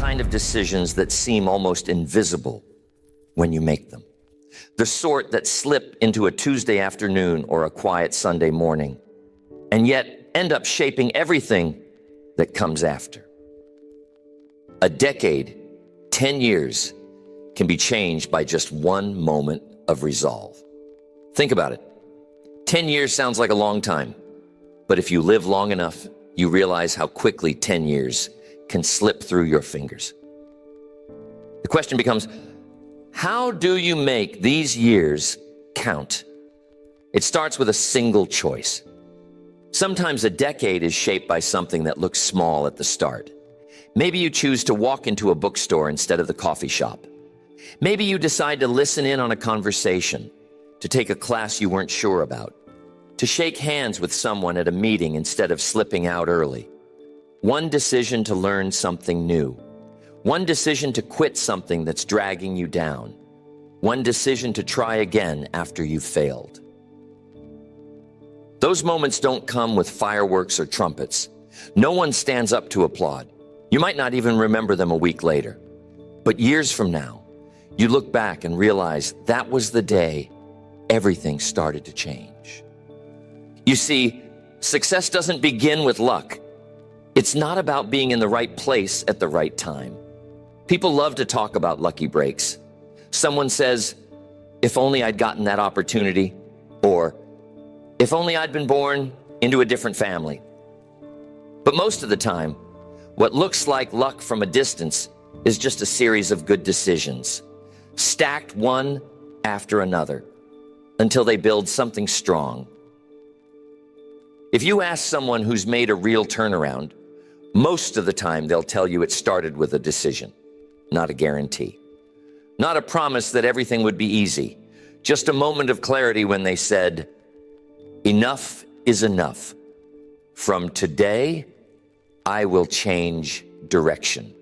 kind of decisions that seem almost invisible when you make them. The sort that slip into a Tuesday afternoon or a quiet Sunday morning, and yet end up shaping everything that comes after. A decade, 10 years, can be changed by just one moment of resolve. Think about it. 10 years sounds like a long time, but if you live long enough, you realize how quickly 10 years can slip through your fingers. The question becomes, how do you make these years count? It starts with a single choice. Sometimes a decade is shaped by something that looks small at the start. Maybe you choose to walk into a bookstore instead of the coffee shop. Maybe you decide to listen in on a conversation, to take a class you weren't sure about, to shake hands with someone at a meeting instead of slipping out early. One decision to learn something new. One decision to quit something that's dragging you down. One decision to try again after you've failed. Those moments don't come with fireworks or trumpets. No one stands up to applaud. You might not even remember them a week later. But years from now, you look back and realize that was the day everything started to change. You see, success doesn't begin with luck. It's not about being in the right place at the right time. People love to talk about lucky breaks. Someone says, if only I'd gotten that opportunity, or if only I'd been born into a different family. But most of the time, what looks like luck from a distance is just a series of good decisions, stacked one after another, until they build something strong. If you ask someone who's made a real turnaround, most of the time they'll tell you it started with a decision, not a guarantee. Not a promise that everything would be easy, just a moment of clarity when they said, enough is enough. From today, I will change direction.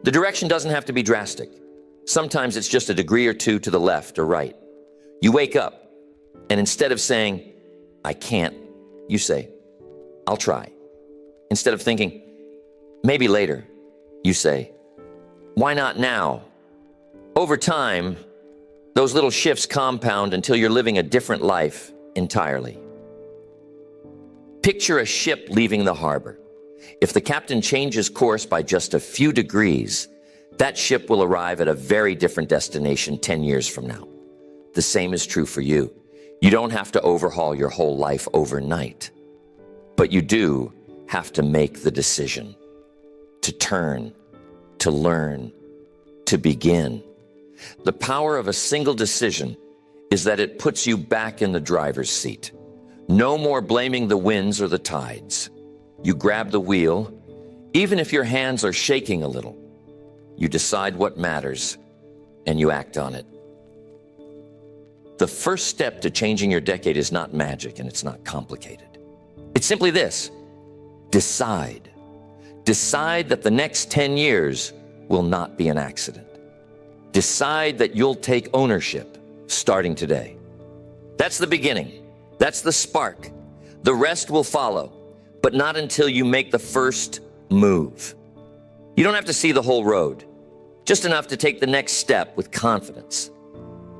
The direction doesn't have to be drastic. Sometimes it's just a degree or two to the left or right. You wake up, and instead of saying, I can't, you say, I'll try. Instead of thinking, maybe later, you say, why not now? Over time, those little shifts compound until you're living a different life entirely. Picture a ship leaving the harbor. If the captain changes course by just a few degrees, that ship will arrive at a very different destination 10 years from now. The same is true for you. You don't have to overhaul your whole life overnight, but you do have to make the decision to turn, to learn, to begin. The power of a single decision is that it puts you back in the driver's seat. No more blaming the winds or the tides. You grab the wheel, even if your hands are shaking a little. You decide what matters, and you act on it. The first step to changing your decade is not magic, and it's not complicated. It's simply this: decide. Decide that the next 10 years will not be an accident. Decide that you'll take ownership starting today. That's the beginning. That's the spark. The rest will follow, but not until you make the first move. You don't have to see the whole road, just enough to take the next step with confidence.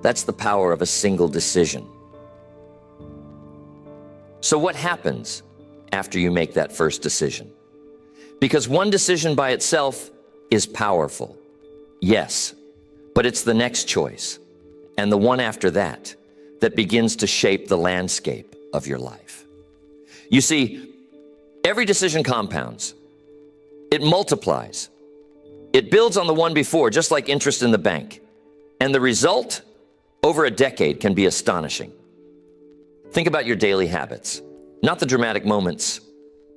That's the power of a single decision. So what happens after you make that first decision? Because one decision by itself is powerful, yes, but it's the next choice and the one after that that begins to shape the landscape of your life. You see, every decision compounds. It multiplies. It builds on the one before, just like interest in the bank. And the result, over a decade, can be astonishing. Think about your daily habits. Not the dramatic moments,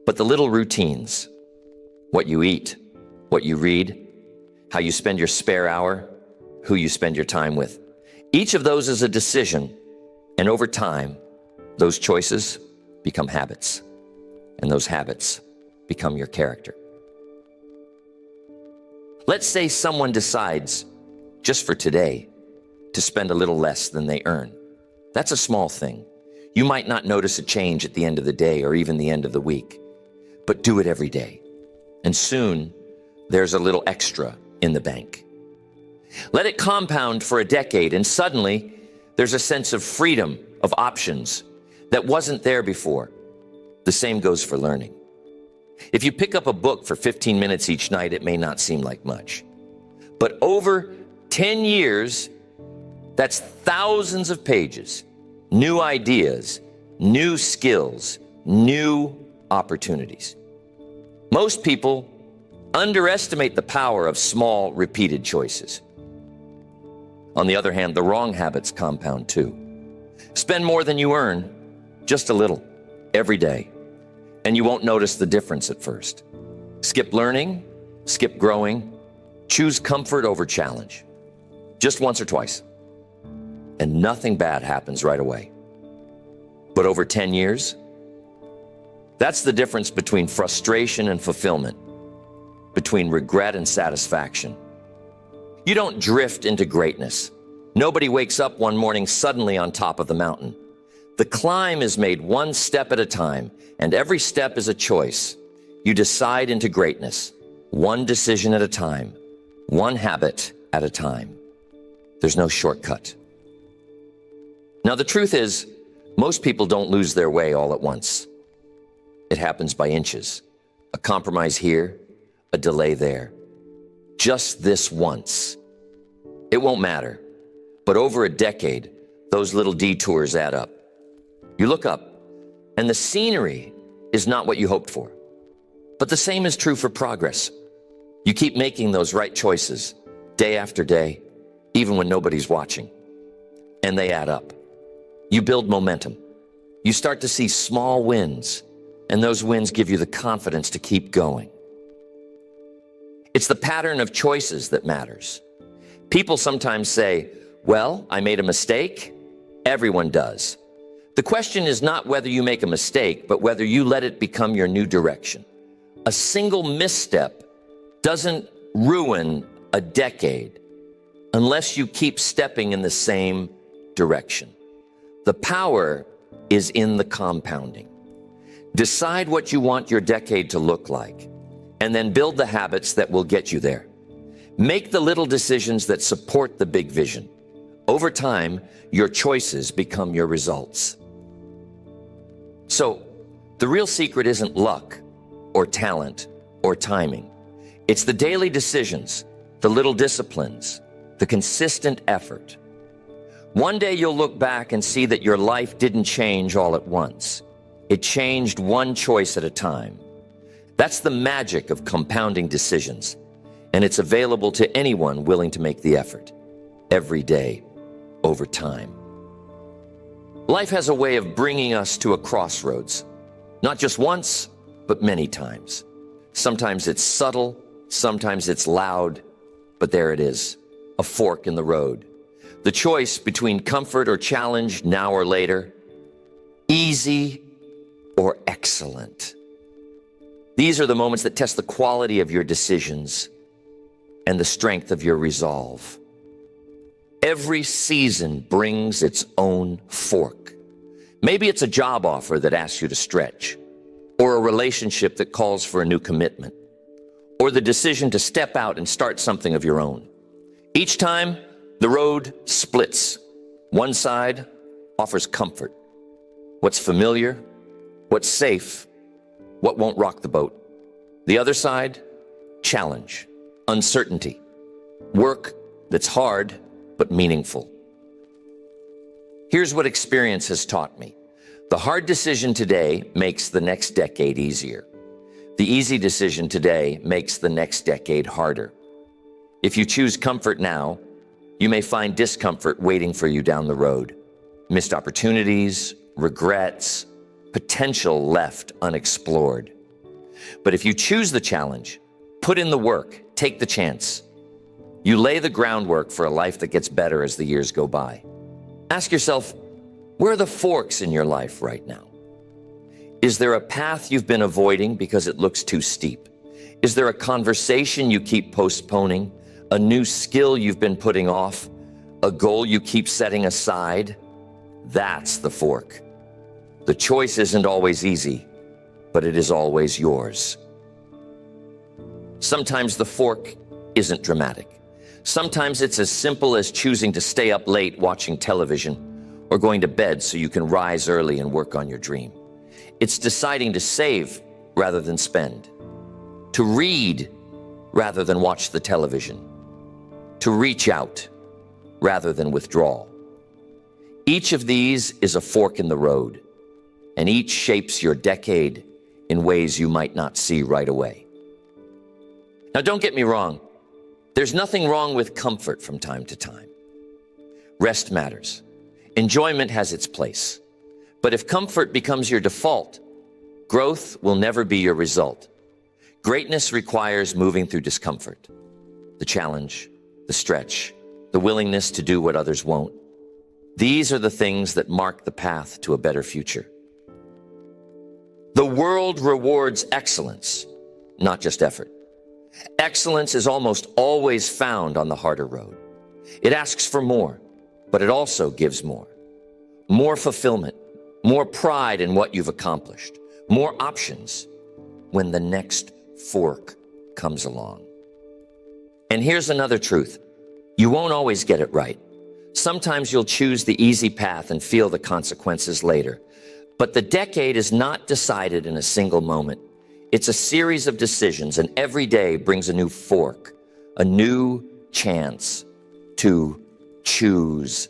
but the little routines. What you eat, what you read, how you spend your spare hour, who you spend your time with. Each of those is a decision, and over time, those choices become habits, and those habits become your character. Let's say someone decides, just for today, to spend a little less than they earn. That's a small thing. You might not notice a change at the end of the day or even the end of the week, but do it every day. And soon, there's a little extra in the bank. Let it compound for a decade, and suddenly there's a sense of freedom, of options that wasn't there before. The same goes for learning. If you pick up a book for 15 minutes each night, it may not seem like much. But over 10 years, that's thousands of pages, new ideas, new skills, new opportunities. Most people underestimate the power of small, repeated choices. On the other hand, the wrong habits compound too. Spend more than you earn, just a little, every day, and you won't notice the difference at first. Skip learning, skip growing, choose comfort over challenge, just once or twice, and nothing bad happens right away. But over 10 years, that's the difference between frustration and fulfillment, between regret and satisfaction. You don't drift into greatness. Nobody wakes up one morning suddenly on top of the mountain. The climb is made one step at a time, and every step is a choice. You decide into greatness, one decision at a time, one habit at a time. There's no shortcut. Now, the truth is, most people don't lose their way all at once. It happens by inches. A compromise here, a delay there. Just this once. It won't matter, but over a decade, those little detours add up. You look up, and the scenery is not what you hoped for. But the same is true for progress. You keep making those right choices, day after day, even when nobody's watching. And they add up. You build momentum. You start to see small wins, and those wins give you the confidence to keep going. It's the pattern of choices that matters. People sometimes say, well, I made a mistake. Everyone does. The question is not whether you make a mistake, but whether you let it become your new direction. A single misstep doesn't ruin a decade unless you keep stepping in the same direction. The power is in the compounding. Decide what you want your decade to look like, and then build the habits that will get you there. Make the little decisions that support the big vision. Over time, your choices become your results. So, the real secret isn't luck or talent or timing. It's the daily decisions, the little disciplines, the consistent effort. One day you'll look back and see that your life didn't change all at once. It changed one choice at a time. That's the magic of compounding decisions, and it's available to anyone willing to make the effort, every day, over time. Life has a way of bringing us to a crossroads, not just once, but many times. Sometimes it's subtle, sometimes it's loud, but there it is, a fork in the road. The choice between comfort or challenge, now or later, easy or excellent. These are the moments that test the quality of your decisions and the strength of your resolve. Every season brings its own fork. Maybe it's a job offer that asks you to stretch, or a relationship that calls for a new commitment, or the decision to step out and start something of your own. Each time, the road splits. One side offers comfort, what's familiar, what's safe, what won't rock the boat. The other side, challenge, uncertainty, work that's hard but meaningful. Here's what experience has taught me. The hard decision today makes the next decade easier. The easy decision today makes the next decade harder. If you choose comfort now, you may find discomfort waiting for you down the road. Missed opportunities, regrets, potential left unexplored. But if you choose the challenge, put in the work, take the chance, you lay the groundwork for a life that gets better as the years go by. Ask yourself, where are the forks in your life right now? Is there a path you've been avoiding because it looks too steep? Is there a conversation you keep postponing? A new skill you've been putting off? A goal you keep setting aside? That's the fork. The choice isn't always easy, but it is always yours. Sometimes the fork isn't dramatic. Sometimes it's as simple as choosing to stay up late watching television or going to bed so you can rise early and work on your dream. It's deciding to save rather than spend, to read rather than watch the television, to reach out rather than withdraw. Each of these is a fork in the road, and each shapes your decade in ways you might not see right away. Now, don't get me wrong. There's nothing wrong with comfort from time to time. Rest matters. Enjoyment has its place. But if comfort becomes your default, growth will never be your result. Greatness requires moving through discomfort, the challenge, the stretch, the willingness to do what others won't. These are the things that mark the path to a better future. The world rewards excellence, not just effort. Excellence is almost always found on the harder road. It asks for more, but it also gives more. More fulfillment, more pride in what you've accomplished, more options when the next fork comes along. And here's another truth. You won't always get it right. Sometimes you'll choose the easy path and feel the consequences later. But the decade is not decided in a single moment. It's a series of decisions, and every day brings a new fork, a new chance to choose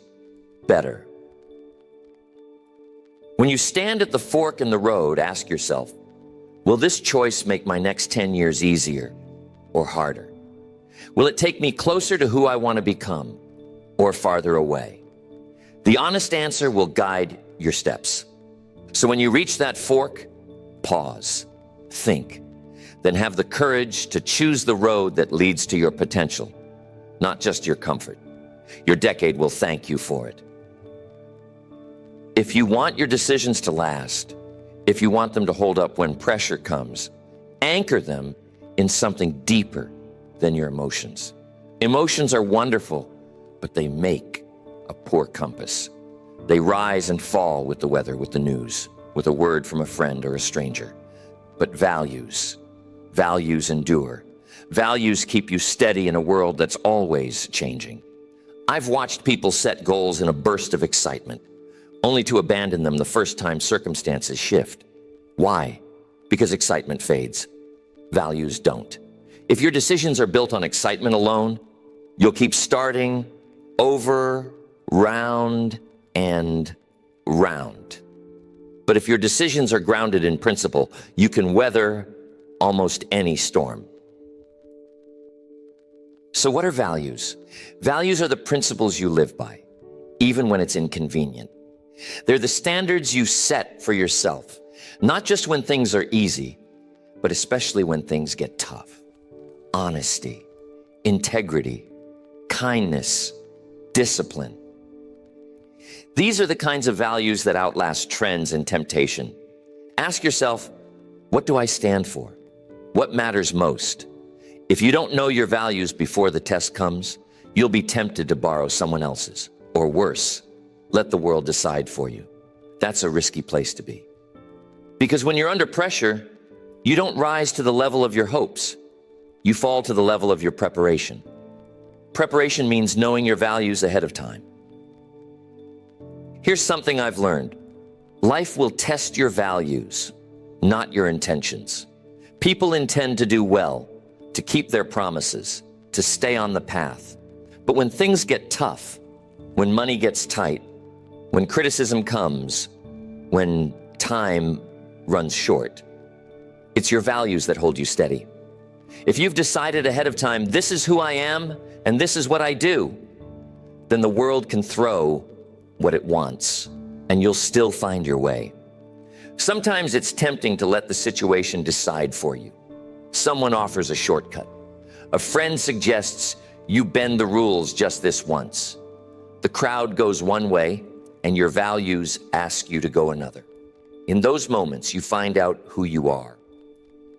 better. When you stand at the fork in the road, ask yourself, will this choice make my next 10 years easier or harder? Will it take me closer to who I want to become or farther away? The honest answer will guide your steps. So when you reach that fork, pause, think, then have the courage to choose the road that leads to your potential, not just your comfort. Your decade will thank you for it. If you want your decisions to last, if you want them to hold up when pressure comes, anchor them in something deeper than your emotions. Emotions are wonderful, but they make a poor compass. They rise and fall with the weather, with the news, with a word from a friend or a stranger. But values endure. Values keep you steady in a world that's always changing. I've watched people set goals in a burst of excitement, only to abandon them the first time circumstances shift. Why? Because excitement fades. Values don't. If your decisions are built on excitement alone, you'll keep starting over, round, and round. But if your decisions are grounded in principle, you can weather almost any storm. So what are values? Values are the principles you live by, even when it's inconvenient. They're the standards you set for yourself, not just when things are easy, but especially when things get tough. Honesty, integrity, kindness, discipline. These are the kinds of values that outlast trends and temptation. Ask yourself, what do I stand for? What matters most? If you don't know your values before the test comes, you'll be tempted to borrow someone else's, or worse, let the world decide for you. That's a risky place to be. Because when you're under pressure, you don't rise to the level of your hopes. You fall to the level of your preparation. Preparation means knowing your values ahead of time. Here's something I've learned. Life will test your values, not your intentions. People intend to do well, to keep their promises, to stay on the path. But when things get tough, when money gets tight, when criticism comes, when time runs short, it's your values that hold you steady. If you've decided ahead of time, this is who I am and this is what I do, then the world can throw what it wants and you'll still find your way. Sometimes it's tempting to let the situation decide for you. Someone offers a shortcut. A friend suggests you bend the rules just this once. The crowd goes one way and your values ask you to go another. In those moments, you find out who you are.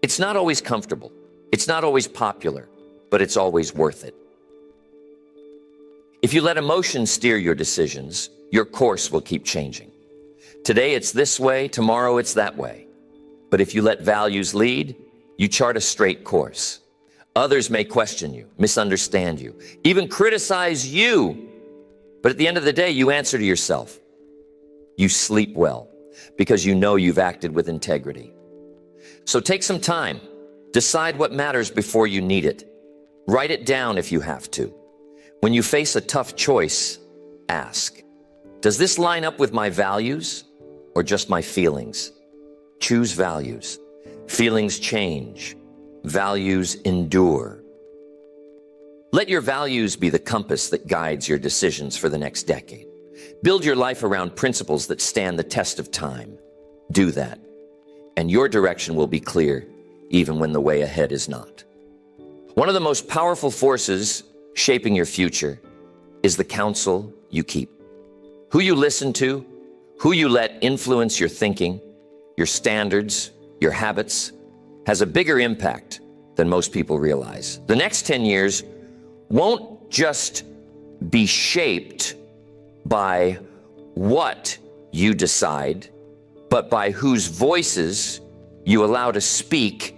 It's not always comfortable. It's not always popular, but it's always worth it. If you let emotion steer your decisions, your course will keep changing. Today it's this way, tomorrow it's that way. But if you let values lead, you chart a straight course. Others may question you, misunderstand you, even criticize you. But at the end of the day, you answer to yourself. You sleep well because you know you've acted with integrity. So take some time. Decide what matters before you need it. Write it down if you have to. When you face a tough choice, ask, does this line up with my values or just my feelings? Choose values. Feelings change. Values endure. Let your values be the compass that guides your decisions for the next decade. Build your life around principles that stand the test of time. Do that, and your direction will be clear even when the way ahead is not. One of the most powerful forces shaping your future is the counsel you keep. Who you listen to, who you let influence your thinking, your standards, your habits, has a bigger impact than most people realize. The next 10 years won't just be shaped by what you decide, but by whose voices you allow to speak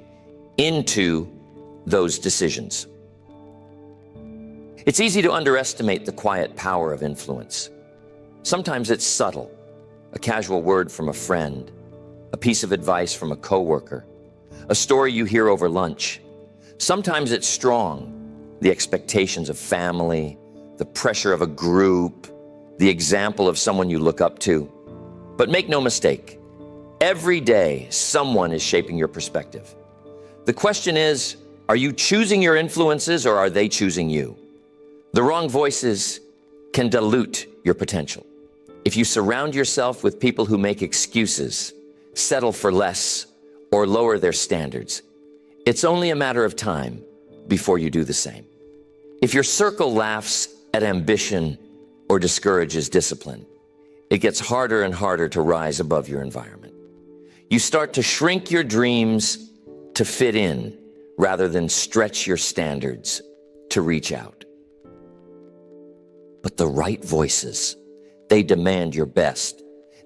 into those decisions. It's easy to underestimate the quiet power of influence. Sometimes it's subtle, a casual word from a friend, a piece of advice from a coworker, a story you hear over lunch. Sometimes it's strong, the expectations of family, the pressure of a group, the example of someone you look up to. But make no mistake, every day someone is shaping your perspective. The question is, are you choosing your influences or are they choosing you? The wrong voices can dilute your potential. If you surround yourself with people who make excuses, settle for less, or lower their standards, it's only a matter of time before you do the same. If your circle laughs at ambition or discourages discipline, it gets harder and harder to rise above your environment. You start to shrink your dreams to fit in rather than stretch your standards to reach out. But the right voices, they demand your best.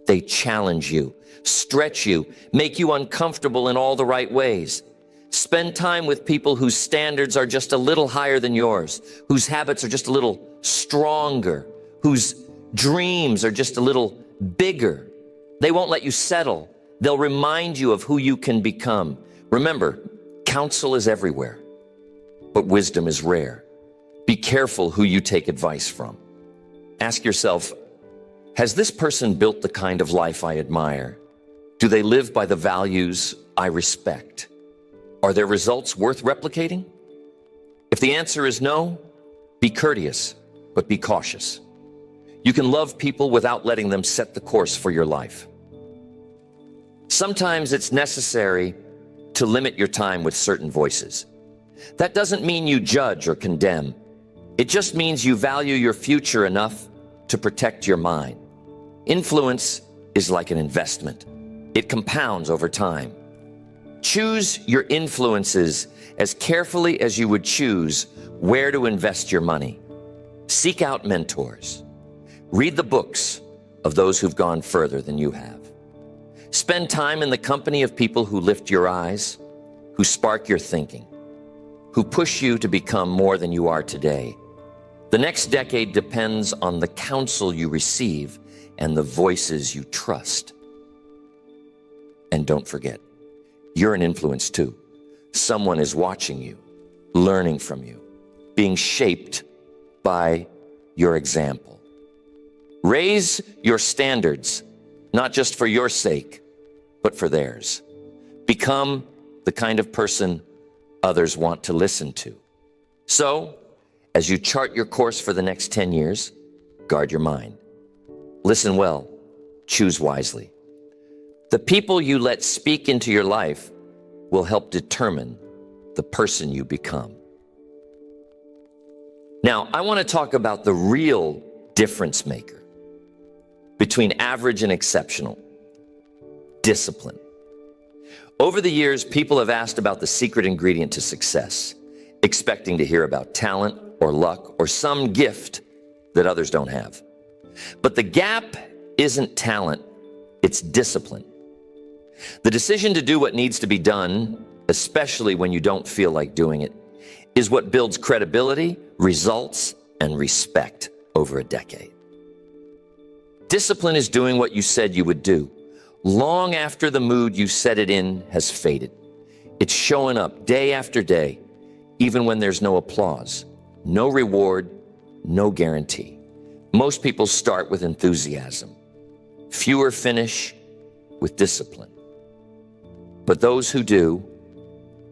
They challenge you, stretch you, make you uncomfortable in all the right ways. Spend time with people whose standards are just a little higher than yours, whose habits are just a little stronger, whose dreams are just a little bigger. They won't let you settle. They'll remind you of who you can become. Remember, counsel is everywhere, but wisdom is rare. Be careful who you take advice from. Ask yourself, has this person built the kind of life I admire? Do they live by the values I respect? Are their results worth replicating? If the answer is no, be courteous, but be cautious. You can love people without letting them set the course for your life. Sometimes it's necessary to limit your time with certain voices. That doesn't mean you judge or condemn. It just means you value your future enough to protect your mind. Influence is like an investment. It compounds over time. Choose your influences as carefully as you would choose where to invest your money. Seek out mentors. Read the books of those who've gone further than you have. Spend time in the company of people who lift your eyes, who spark your thinking, who push you to become more than you are today. The next decade depends on the counsel you receive and the voices you trust. And don't forget, you're an influence too. Someone is watching you, learning from you, being shaped by your example. Raise your standards, not just for your sake, but for theirs. Become the kind of person others want to listen to. So, as you chart your course for the next 10 years, guard your mind. Listen well, choose wisely. The people you let speak into your life will help determine the person you become. Now, I want to talk about the real difference maker between average and exceptional: discipline. Over the years, people have asked about the secret ingredient to success, expecting to hear about talent or luck or some gift that others don't have. But the gap isn't talent, it's discipline. The decision to do what needs to be done, especially when you don't feel like doing it, is what builds credibility, results, and respect over a decade. Discipline is doing what you said you would do, long after the mood you set it in has faded. It's showing up day after day, even when there's no applause, no reward, no guarantee. Most people start with enthusiasm. Fewer finish with discipline. But those who do,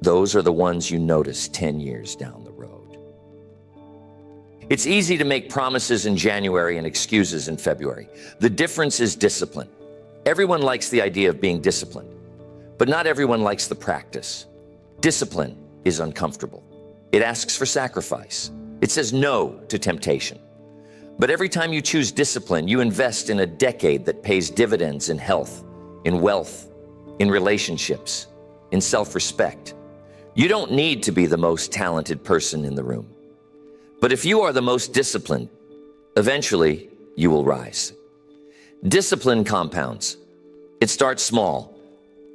those are the ones you notice 10 years down the road. It's easy to make promises in January and excuses in February. The difference is discipline. Everyone likes the idea of being disciplined, but not everyone likes the practice. Discipline is uncomfortable. It asks for sacrifice. It says no to temptation. But every time you choose discipline, you invest in a decade that pays dividends in health, in wealth, in relationships, in self-respect. You don't need to be the most talented person in the room. But if you are the most disciplined, eventually you will rise. Discipline compounds. It starts small,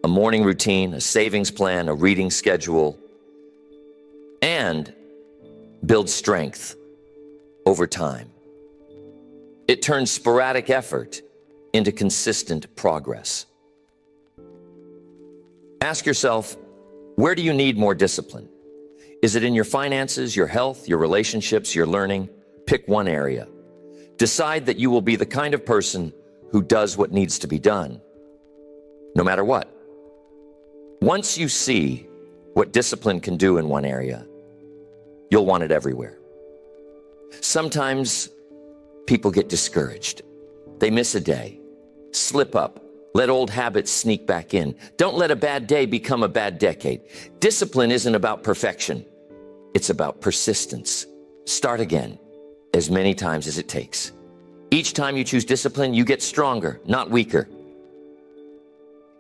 a morning routine, a savings plan, a reading schedule, and builds strength over time. It turns sporadic effort into consistent progress. Ask yourself, where do you need more discipline? Is it in your finances, your health, your relationships, your learning? Pick one area. Decide that you will be the kind of person who does what needs to be done, no matter what. Once you see what discipline can do in one area, you'll want it everywhere. Sometimes people get discouraged. They miss a day, slip up, let old habits sneak back in. Don't let a bad day become a bad decade. Discipline isn't about perfection. It's about persistence. Start again, as many times as it takes. Each time you choose discipline, you get stronger, not weaker.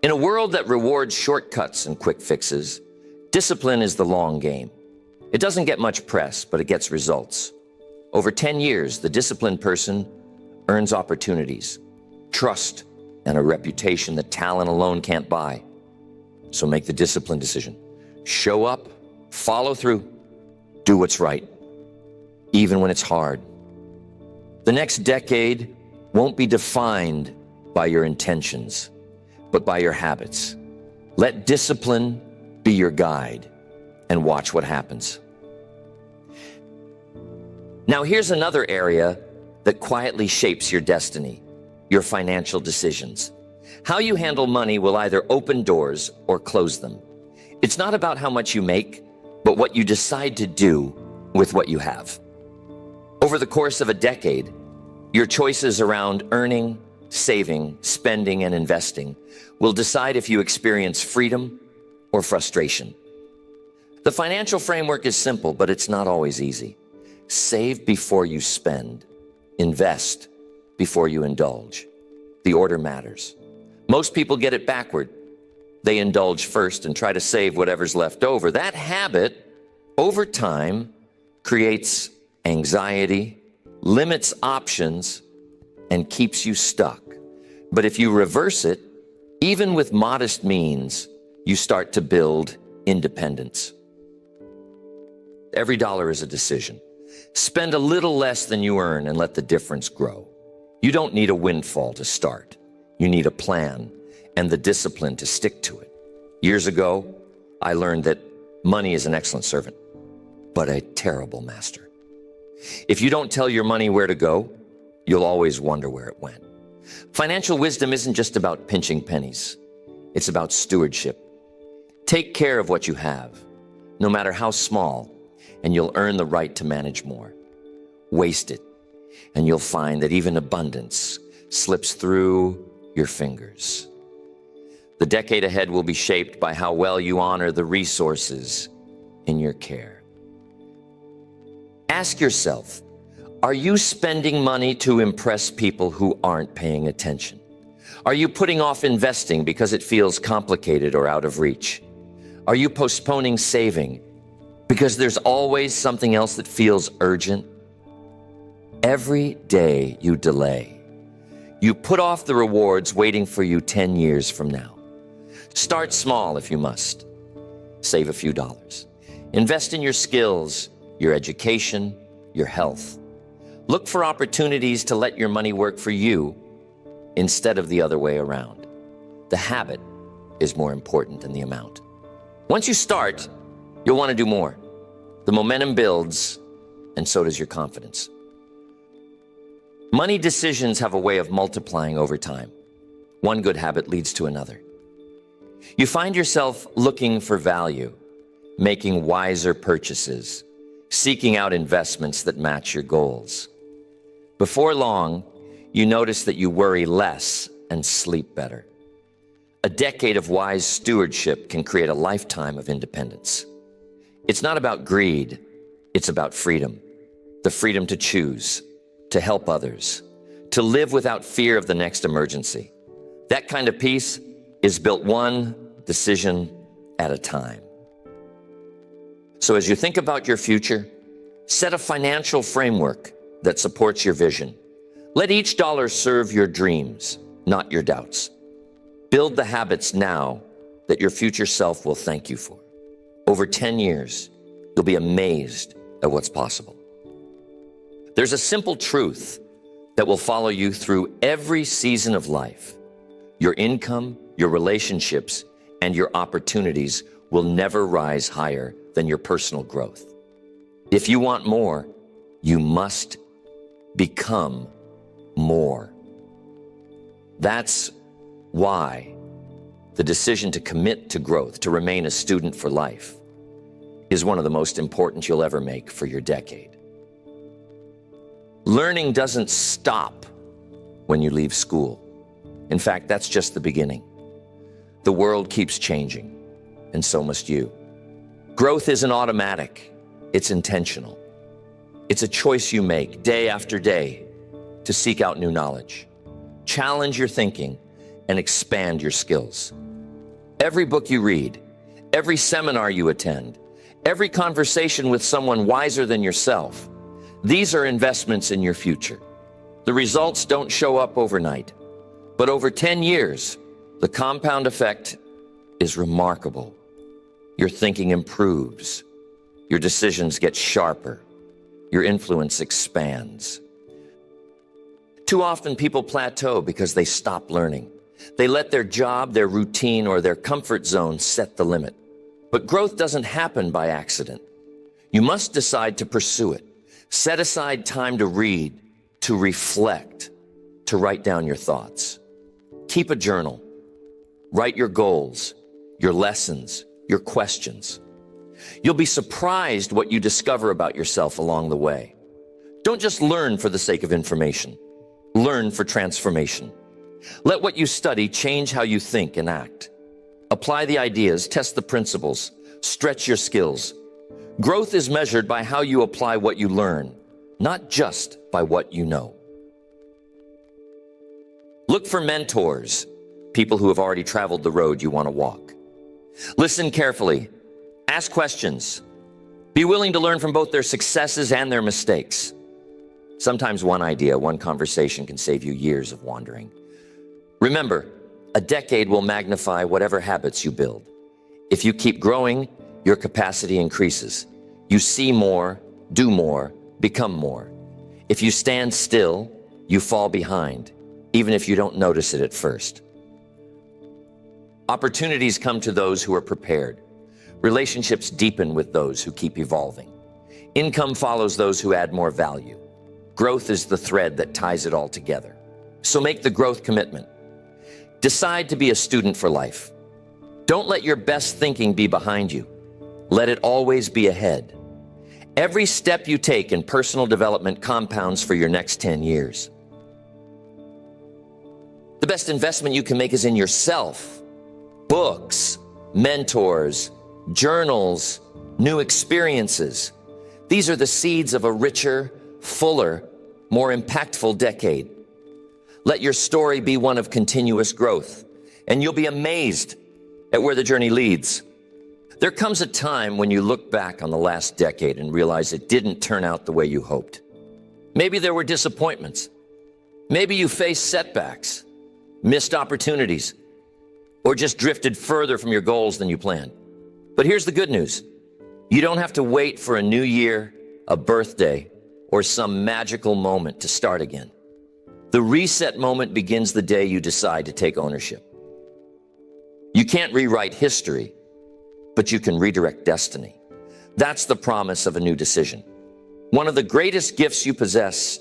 In a world that rewards shortcuts and quick fixes, discipline is the long game. It doesn't get much press, but it gets results. Over 10 years, the disciplined person earns opportunities, trust, and a reputation that talent alone can't buy. So make the disciplined decision. Show up, follow through, do what's right, even when it's hard. The next decade won't be defined by your intentions, but by your habits. Let discipline be your guide and watch what happens. Now here's another area that quietly shapes your destiny, your financial decisions. How you handle money will either open doors or close them. It's not about how much you make, but what you decide to do with what you have. Over the course of a decade, your choices around earning, saving, spending, and investing will decide if you experience freedom or frustration. The financial framework is simple, but it's not always easy. Save before you spend. Invest before you indulge. The order matters. Most people get it backward. They indulge first and try to save whatever's left over. That habit, over time, creates anxiety, limits options, and keeps you stuck. But if you reverse it, even with modest means, you start to build independence. Every dollar is a decision. Spend a little less than you earn and let the difference grow. You don't need a windfall to start. You need a plan and the discipline to stick to it. Years ago, I learned that money is an excellent servant, but a terrible master. If you don't tell your money where to go, you'll always wonder where it went. Financial wisdom isn't just about pinching pennies. It's about stewardship. Take care of what you have, no matter how small, and you'll earn the right to manage more. Waste it, and you'll find that even abundance slips through your fingers. The decade ahead will be shaped by how well you honor the resources in your care. Ask yourself, are you spending money to impress people who aren't paying attention? Are you putting off investing because it feels complicated or out of reach? Are you postponing saving because there's always something else that feels urgent? Every day you delay, you put off the rewards waiting for you 10 years from now. Start small if you must. Save a few dollars. Invest in your skills, your education, your health. Look for opportunities to let your money work for you instead of the other way around. The habit is more important than the amount. Once you start, you'll want to do more. The momentum builds, and so does your confidence. Money decisions have a way of multiplying over time. One good habit leads to another. You find yourself looking for value, making wiser purchases, seeking out investments that match your goals. Before long, you notice that you worry less and sleep better. A decade of wise stewardship can create a lifetime of independence. It's not about greed, it's about freedom. The freedom to choose, to help others, to live without fear of the next emergency. That kind of peace is built one decision at a time. So as you think about your future, set a financial framework that supports your vision. Let each dollar serve your dreams, not your doubts. Build the habits now that your future self will thank you for. Over 10 years, you'll be amazed at what's possible. There's a simple truth that will follow you through every season of life. Your income, your relationships, and your opportunities will never rise higher than your personal growth. If you want more, you must become more. That's why the decision to commit to growth, to remain a student for life, is one of the most important you'll ever make for your decade. Learning doesn't stop when you leave school. In fact, that's just the beginning. The world keeps changing, and so must you. Growth isn't automatic, it's intentional. It's a choice you make day after day to seek out new knowledge, challenge your thinking, and expand your skills. Every book you read, every seminar you attend, every conversation with someone wiser than yourself, these are investments in your future. The results don't show up overnight, but over 10 years, the compound effect is remarkable. Your thinking improves, your decisions get sharper, your influence expands. Too often people plateau because they stop learning. They let their job, their routine, or their comfort zone set the limit. But growth doesn't happen by accident. You must decide to pursue it. Set aside time to read, to reflect, to write down your thoughts. Keep a journal. Write your goals, your lessons, your questions. You'll be surprised what you discover about yourself along the way. Don't just learn for the sake of information. Learn for transformation. Let what you study change how you think and act. Apply the ideas, test the principles, stretch your skills. Growth is measured by how you apply what you learn, not just by what you know. Look for mentors, people who have already traveled the road you want to walk. Listen carefully. Ask questions. Be willing to learn from both their successes and their mistakes. Sometimes one idea, one conversation can save you years of wandering. Remember, a decade will magnify whatever habits you build. If you keep growing, your capacity increases. You see more, do more, become more. If you stand still, you fall behind, even if you don't notice it at first. Opportunities come to those who are prepared. Relationships deepen with those who keep evolving. Income follows those who add more value. Growth is the thread that ties it all together. So make the growth commitment. Decide to be a student for life. Don't let your best thinking be behind you. Let it always be ahead. Every step you take in personal development compounds for your next 10 years. The best investment you can make is in yourself. Books, mentors, journals, new experiences. These are the seeds of a richer, fuller, more impactful decade. Let your story be one of continuous growth, and you'll be amazed at where the journey leads. There comes a time when you look back on the last decade and realize it didn't turn out the way you hoped. Maybe there were disappointments. Maybe you faced setbacks, missed opportunities, or just drifted further from your goals than you planned. But here's the good news. You don't have to wait for a new year, a birthday, or some magical moment to start again. The reset moment begins the day you decide to take ownership. You can't rewrite history, but you can redirect destiny. That's the promise of a new decision. One of the greatest gifts you possess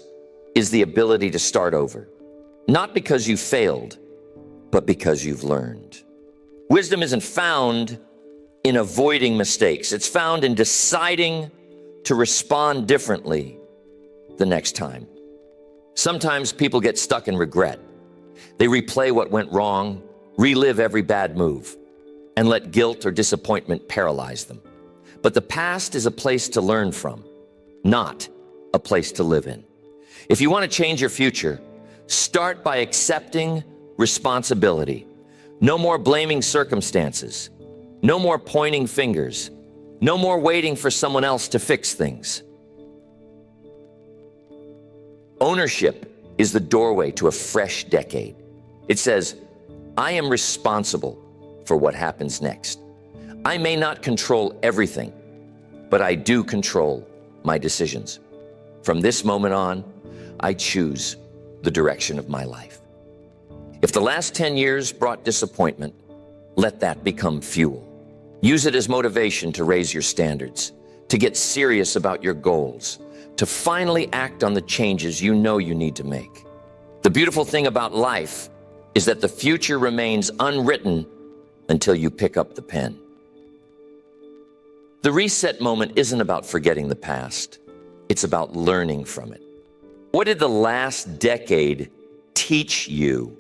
is the ability to start over. Not because you failed, but because you've learned. Wisdom isn't found in avoiding mistakes. It's found in deciding to respond differently the next time. Sometimes people get stuck in regret. They replay what went wrong, relive every bad move, and let guilt or disappointment paralyze them. But the past is a place to learn from, not a place to live in. If you want to change your future, start by accepting responsibility. No more blaming circumstances. No more pointing fingers. No more waiting for someone else to fix things. Ownership is the doorway to a fresh decade. It says, I am responsible for what happens next. I may not control everything, but I do control my decisions. From this moment on, I choose the direction of my life. If the last 10 years brought disappointment, let that become fuel. Use it as motivation to raise your standards, to get serious about your goals, to finally act on the changes you know you need to make. The beautiful thing about life is that the future remains unwritten until you pick up the pen. The reset moment isn't about forgetting the past. It's about learning from it. What did the last decade teach you?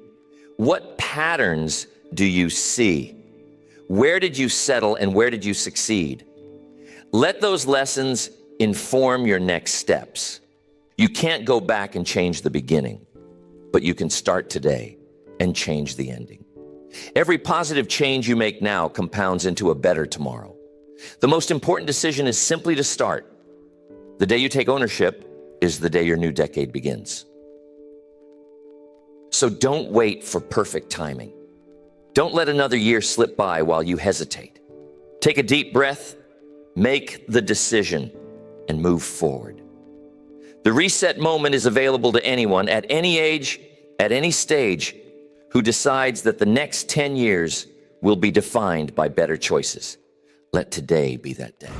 What patterns do you see? Where did you settle and where did you succeed? Let those lessons inform your next steps. You can't go back and change the beginning, but you can start today and change the ending. Every positive change you make now compounds into a better tomorrow. The most important decision is simply to start. The day you take ownership is the day your new decade begins. So don't wait for perfect timing. Don't let another year slip by while you hesitate. Take a deep breath, make the decision, and move forward. The reset moment is available to anyone at any age, at any stage, who decides that the next 10 years will be defined by better choices. Let today be that day.